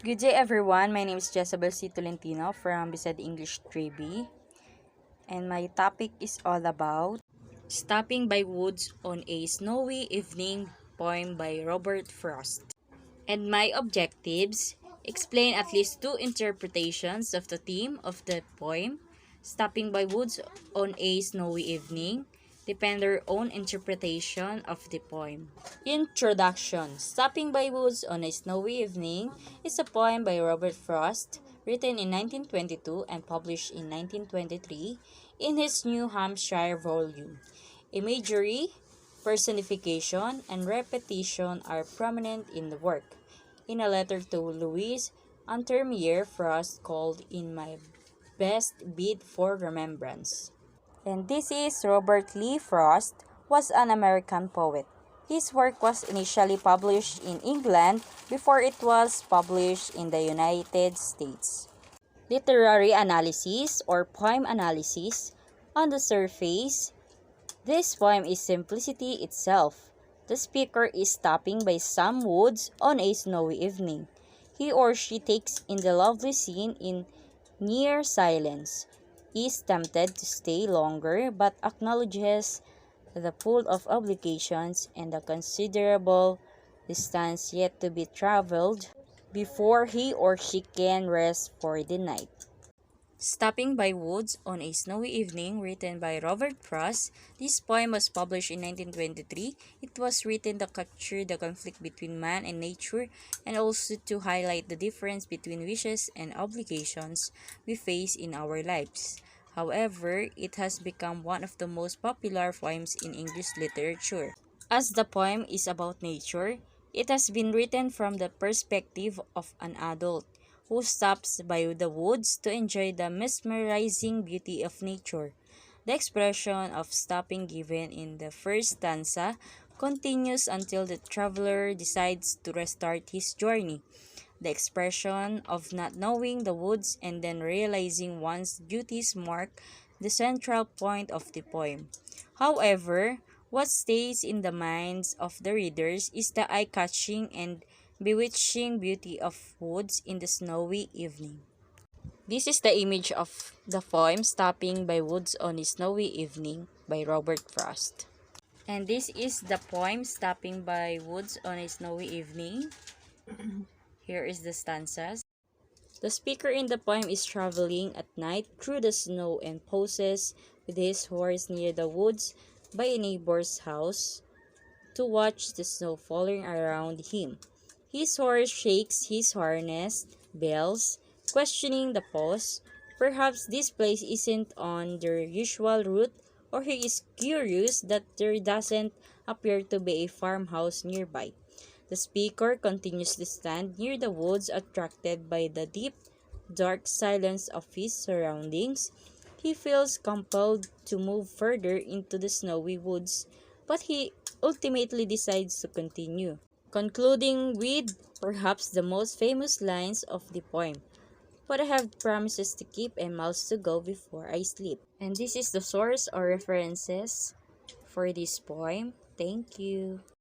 Good day everyone, my name is Jezabel C. Tolentino from Bised English 3B, and my topic is all about Stopping by Woods on a Snowy Evening, poem by Robert Frost. And my objectives: explain at least two interpretations of the theme of the poem, Stopping by Woods on a Snowy Evening, depend their own interpretation of the poem. Introduction. Stopping by Woods on a Snowy Evening is a poem by Robert Frost, written in 1922 and published in 1923 in his New Hampshire volume. Imagery, personification, and repetition are prominent in the work. In a letter to Louise Untermeyer, Frost called in my best bid for remembrance. And this is Robert Lee Frost, was an American poet. His work was initially published in England before it was published in the United States. Literary analysis or poem analysis. On the surface, this poem is simplicity itself. The speaker is stopping by some woods on a snowy evening. He or she takes in the lovely scene in near silence, is tempted to stay longer, but acknowledges the pull of obligations and the considerable distance yet to be traveled before he or she can rest for the night. Stopping by Woods on a Snowy Evening, written by Robert Frost. This poem was published in 1923. It was written to capture the conflict between man and nature and also to highlight the difference between wishes and obligations we face in our lives. However, it has become one of the most popular poems in English literature. As the poem is about nature, it has been written from the perspective of an adult who stops by the woods to enjoy the mesmerizing beauty of nature. The expression of stopping given in the first stanza continues until the traveler decides to restart his journey. The expression of not knowing the woods and then realizing one's duties mark the central point of the poem. However, what stays in the minds of the readers is the eye-catching and bewitching beauty of woods in the snowy evening. This is the image of the poem Stopping by Woods on a Snowy Evening by Robert Frost. And this is the poem Stopping by Woods on a Snowy Evening. Here is the stanzas. The speaker in the poem is traveling at night through the snow and pauses with his horse near the woods by a neighbor's house to watch the snow falling around him. His horse shakes his harness bells, questioning the pause. Perhaps this place isn't on their usual route, or he is curious that there doesn't appear to be a farmhouse nearby. The speaker continues to stand near the woods, attracted by the deep, dark silence of his surroundings. He feels compelled to move further into the snowy woods, but he ultimately decides to continue, concluding with perhaps the most famous lines of the poem. But I have promises to keep and miles to go before I sleep. And this is the source or references for this poem. Thank you.